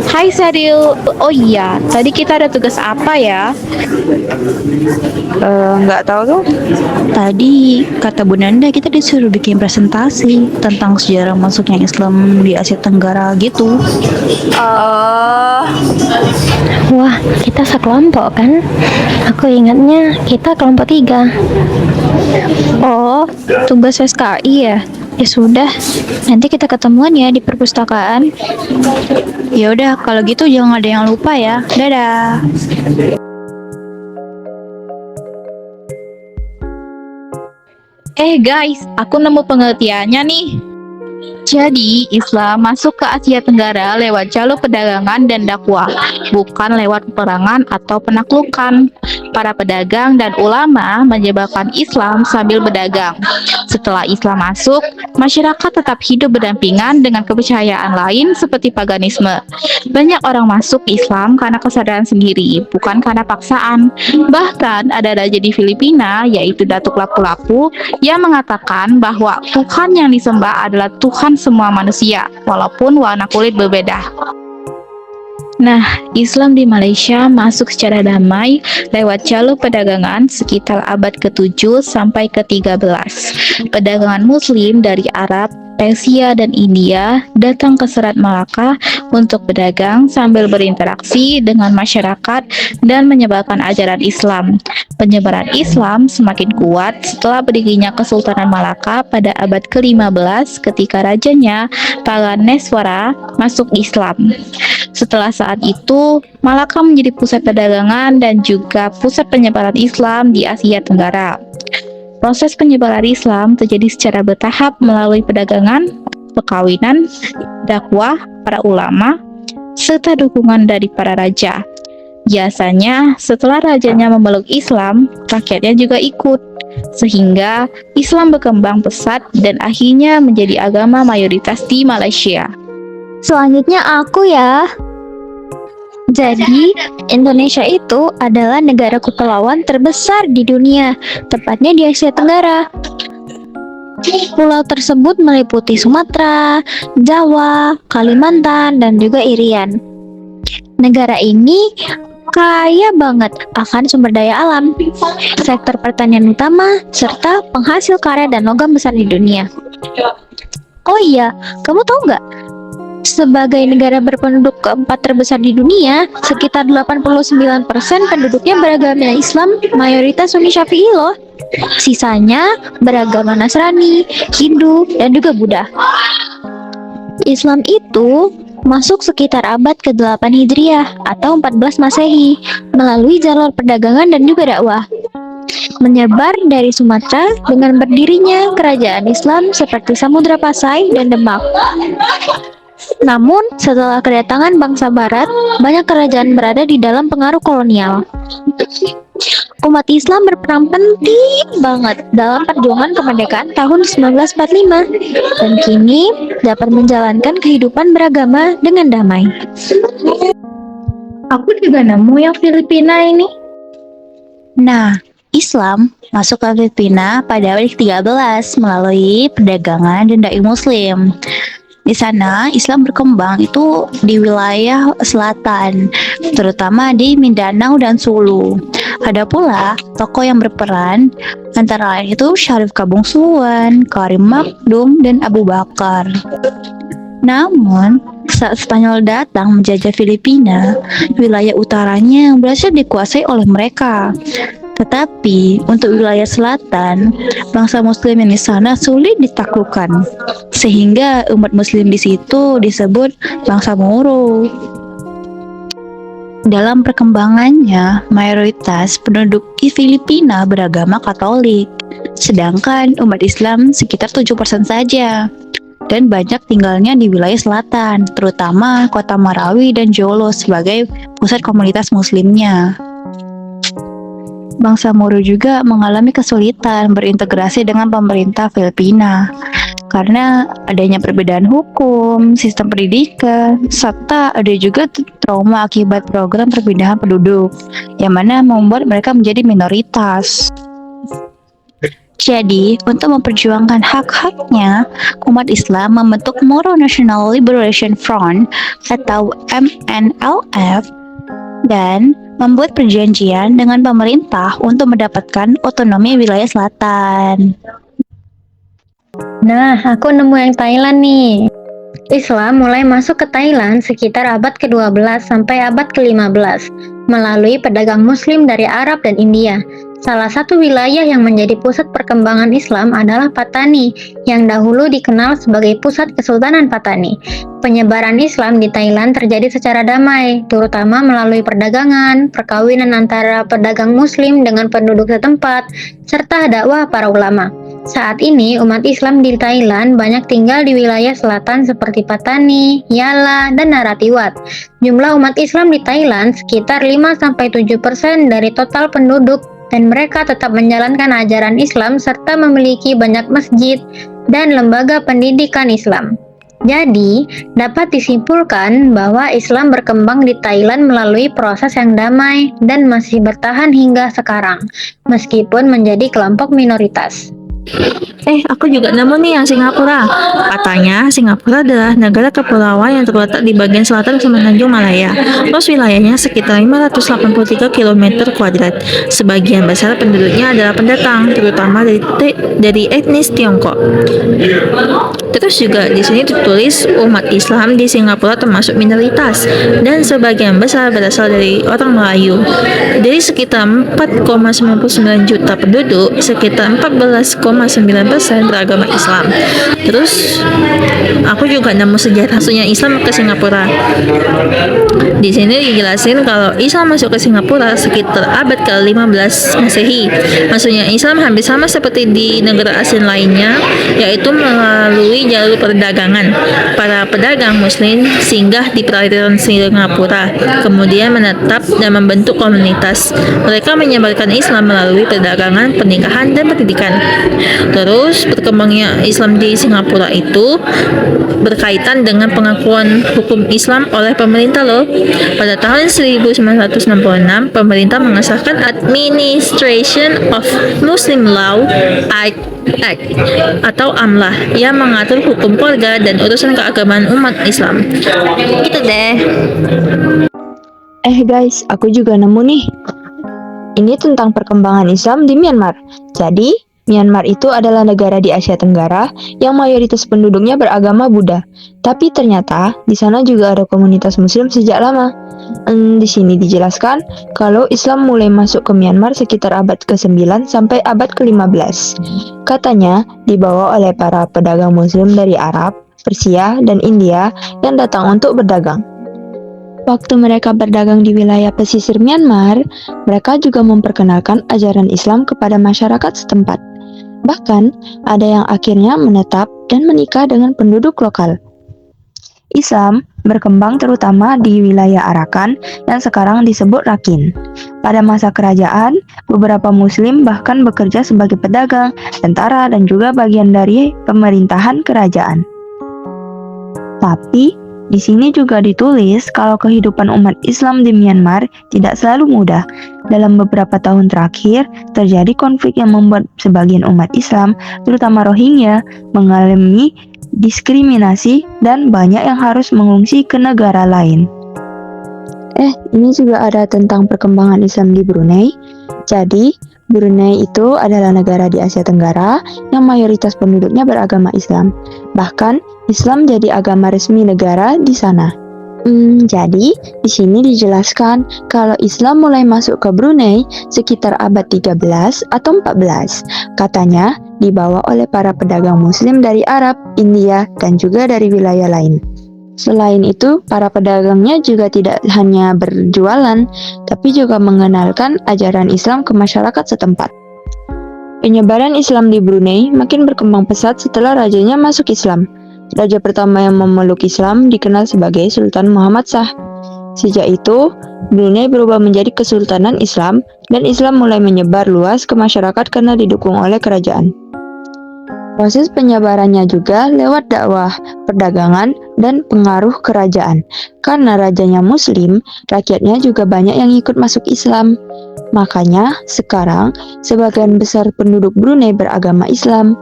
Hai Sadil, oh iya, tadi kita ada tugas apa ya? Nggak tahu tuh. Tadi kata Bu Nanda kita disuruh bikin presentasi tentang sejarah masuknya Islam di Asia Tenggara gitu. Oh, Wah, kita sekelompok kan? Aku ingatnya kita kelompok 3. Oh, tugas SKI ya? Ya sudah, nanti kita ketemuan ya di perpustakaan. Ya udah, kalau gitu jangan ada yang lupa ya. Dadah. Guys, aku nemu pengertiannya nih. Jadi, Islam masuk ke Asia Tenggara lewat jalur perdagangan dan dakwah, bukan lewat peperangan atau penaklukan. Para pedagang dan ulama menyebarkan Islam sambil berdagang. Setelah Islam masuk, masyarakat tetap hidup berdampingan dengan kepercayaan lain seperti paganisme. Banyak orang masuk Islam karena kesadaran sendiri, bukan karena paksaan. Bahkan ada raja di Filipina, yaitu Datuk Lapu-Lapu, yang mengatakan bahwa Tuhan yang disembah adalah Tuhan semua manusia, walaupun warna kulit berbeda. Nah, Islam di Malaysia masuk secara damai lewat jalur perdagangan sekitar abad ke-7 sampai ke-13. Perdagangan Muslim dari Arab, Persia, dan India datang ke Selat Malaka untuk berdagang sambil berinteraksi dengan masyarakat dan menyebarkan ajaran Islam. Penyebaran Islam semakin kuat setelah berdirinya Kesultanan Malaka pada abad ke-15 ketika rajanya Paraneswara masuk Islam. Setelah saat itu, Malaka menjadi pusat perdagangan dan juga pusat penyebaran Islam di Asia Tenggara. Proses penyebaran Islam terjadi secara bertahap melalui perdagangan, perkawinan, dakwah para ulama, serta dukungan dari para raja. Biasanya, setelah rajanya memeluk Islam, rakyatnya juga ikut, sehingga Islam berkembang pesat dan akhirnya menjadi agama mayoritas di Malaysia. Selanjutnya aku ya. Jadi, Indonesia itu adalah negara kepulauan terbesar di dunia, tepatnya di Asia Tenggara. Pulau tersebut meliputi Sumatera, Jawa, Kalimantan, dan juga Irian. Negara ini kaya banget akan sumber daya alam, sektor pertanian utama, serta penghasil karya dan logam besar di dunia. Oh iya, kamu tahu nggak? Sebagai negara berpenduduk keempat terbesar di dunia, sekitar 89% penduduknya beragama Islam, mayoritas Sunni Syafi'i loh. Sisanya beragama Nasrani, Hindu, dan juga Buddha. Islam itu masuk sekitar abad ke-8 Hijriah atau 14 Masehi melalui jalur perdagangan dan juga dakwah. Menyebar dari Sumatera dengan berdirinya kerajaan Islam seperti Samudra Pasai dan Demak. Namun, setelah kedatangan bangsa Barat, banyak kerajaan berada di dalam pengaruh kolonial. Umat Islam berperan penting banget dalam perjuangan kemerdekaan tahun 1945 dan kini dapat menjalankan kehidupan beragama dengan damai. Aku juga nemu yang Filipina ini. Nah, Islam masuk ke Filipina pada abad ke-13 melalui perdagangan dan dai Muslim. Di sana Islam berkembang itu di wilayah selatan, terutama di Mindanao dan Sulu. Ada pula tokoh yang berperan, antara lain itu Syarif Kabungsuan, Karim Makdum, dan Abu Bakar. Namun, saat Spanyol datang menjajah Filipina, wilayah utaranya berhasil dikuasai oleh mereka. Tetapi untuk wilayah selatan, bangsa Muslim yang di sana sulit ditaklukkan, sehingga umat Muslim di situ disebut bangsa Moro. Dalam perkembangannya, mayoritas penduduk di Filipina beragama Katolik, sedangkan umat Islam sekitar 7% saja. Dan banyak tinggalnya di wilayah selatan, terutama kota Marawi dan Jolo sebagai pusat komunitas Muslimnya. Bangsa Moro juga mengalami kesulitan berintegrasi dengan pemerintah Filipina karena adanya perbedaan hukum, sistem pendidikan, serta ada juga trauma akibat program perpindahan penduduk yang mana membuat mereka menjadi minoritas. Jadi, untuk memperjuangkan hak-haknya, umat Islam membentuk Moro National Liberation Front atau MNLF dan membuat perjanjian dengan pemerintah untuk mendapatkan otonomi wilayah selatan. Nah, aku nemu yang Thailand nih. Islam mulai masuk ke Thailand sekitar abad ke-12 sampai abad ke-15 melalui pedagang muslim dari Arab dan India. Salah satu wilayah yang menjadi pusat perkembangan Islam adalah Patani, yang dahulu dikenal sebagai pusat Kesultanan Patani. Penyebaran Islam di Thailand terjadi secara damai, terutama melalui perdagangan, perkawinan antara pedagang muslim dengan penduduk setempat, serta dakwah para ulama. Saat ini, umat Islam di Thailand banyak tinggal di wilayah selatan seperti Patani, Yala, dan Narathiwat. Jumlah umat Islam di Thailand sekitar 5-7% dari total penduduk, dan mereka tetap menjalankan ajaran Islam serta memiliki banyak masjid dan lembaga pendidikan Islam. Jadi, dapat disimpulkan bahwa Islam berkembang di Thailand melalui proses yang damai dan masih bertahan hingga sekarang, meskipun menjadi kelompok minoritas. Aku juga nemu nih yang Singapura. Katanya Singapura adalah negara kepulauan yang terletak di bagian selatan Semenanjung Malaya. Luas wilayahnya sekitar 583 km kuadrat. Sebagian besar penduduknya adalah pendatang, terutama dari etnis Tiongkok. Terus juga di sini ditulis umat Islam di Singapura termasuk minoritas dan sebagian besar berasal dari orang Melayu. Dari sekitar 4,99 juta penduduk, sekitar 14,9% beragama Islam. Terus aku juga nemu sejarah masuknya Islam ke Singapura. Di sini dijelasin kalau Islam masuk ke Singapura sekitar abad ke-15 Masehi. Masuknya Islam hampir sama seperti di negara asing lainnya, yaitu melalui jalur perdagangan. Para pedagang muslim singgah di perairan Singapura, kemudian menetap dan membentuk komunitas. Mereka menyebarkan Islam melalui perdagangan, pernikahan, dan pendidikan. Terus berkembangnya Islam di Singapura itu berkaitan dengan pengakuan hukum Islam oleh pemerintah loh. Pada tahun 1966, pemerintah mengesahkan Administration of Muslim Law Act atau AMLAH yang mengatur hukum keluarga dan urusan keagamaan umat Islam. Gitu deh. Guys, aku juga nemu nih. Ini tentang perkembangan Islam di Myanmar. Jadi, Myanmar itu adalah negara di Asia Tenggara yang mayoritas penduduknya beragama Buddha. Tapi ternyata di sana juga ada komunitas Muslim sejak lama. Di sini dijelaskan kalau Islam mulai masuk ke Myanmar sekitar abad ke-9 sampai abad ke-15. Katanya dibawa oleh para pedagang Muslim dari Arab, Persia, dan India yang datang untuk berdagang. Waktu mereka berdagang di wilayah pesisir Myanmar, mereka juga memperkenalkan ajaran Islam kepada masyarakat setempat. Bahkan, ada yang akhirnya menetap dan menikah dengan penduduk lokal. Islam berkembang terutama di wilayah Arakan yang sekarang disebut Rakhine. Pada masa kerajaan, beberapa Muslim bahkan bekerja sebagai pedagang, tentara, dan juga bagian dari pemerintahan kerajaan. Tapi, di sini juga ditulis kalau kehidupan umat Islam di Myanmar tidak selalu mudah. Dalam beberapa tahun terakhir, terjadi konflik yang membuat sebagian umat Islam, terutama Rohingya, mengalami diskriminasi dan banyak yang harus mengungsi ke negara lain. Ini juga ada tentang perkembangan Islam di Brunei. Jadi, Brunei itu adalah negara di Asia Tenggara yang mayoritas penduduknya beragama Islam. Bahkan, Islam jadi agama resmi negara di sana. Jadi, di sini dijelaskan kalau Islam mulai masuk ke Brunei sekitar abad 13 atau 14. Katanya dibawa oleh para pedagang Muslim dari Arab, India, dan juga dari wilayah lain. Selain itu, para pedagangnya juga tidak hanya berjualan, tapi juga mengenalkan ajaran Islam ke masyarakat setempat. Penyebaran Islam di Brunei makin berkembang pesat setelah rajanya masuk Islam. Raja pertama yang memeluk Islam dikenal sebagai Sultan Muhammad Shah. Sejak itu, Brunei berubah menjadi Kesultanan Islam, dan Islam mulai menyebar luas ke masyarakat karena didukung oleh kerajaan. Proses penyebarannya juga lewat dakwah, perdagangan, dan pengaruh kerajaan. Karena rajanya Muslim, rakyatnya juga banyak yang ikut masuk Islam. Makanya, sekarang sebagian besar penduduk Brunei beragama Islam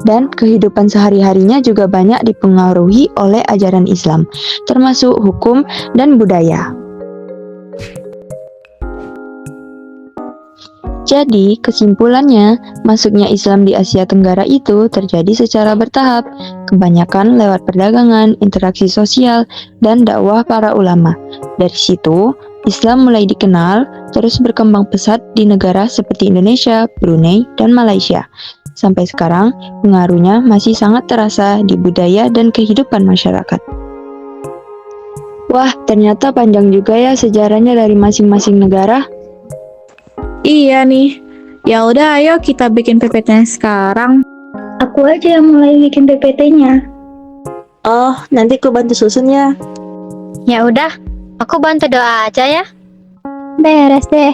dan kehidupan sehari-harinya juga banyak dipengaruhi oleh ajaran Islam, termasuk hukum dan budaya. Jadi, kesimpulannya, masuknya Islam di Asia Tenggara itu terjadi secara bertahap, kebanyakan lewat perdagangan, interaksi sosial, dan dakwah para ulama. Dari situ, Islam mulai dikenal, terus berkembang pesat di negara seperti Indonesia, Brunei, dan Malaysia. Sampai sekarang, pengaruhnya masih sangat terasa di budaya dan kehidupan masyarakat. Wah, ternyata panjang juga ya sejarahnya dari masing-masing negara. Iya nih. Ya udah, ayo kita bikin PPT-nya sekarang. Aku aja yang mulai bikin PPT-nya. Oh, nanti aku bantu susun ya. Ya udah, aku bantu doa aja ya. Beres deh.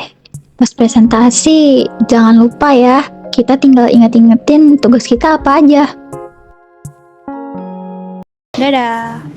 Pas presentasi, jangan lupa ya. Kita tinggal inget-ingetin tugas kita apa aja. Dadah.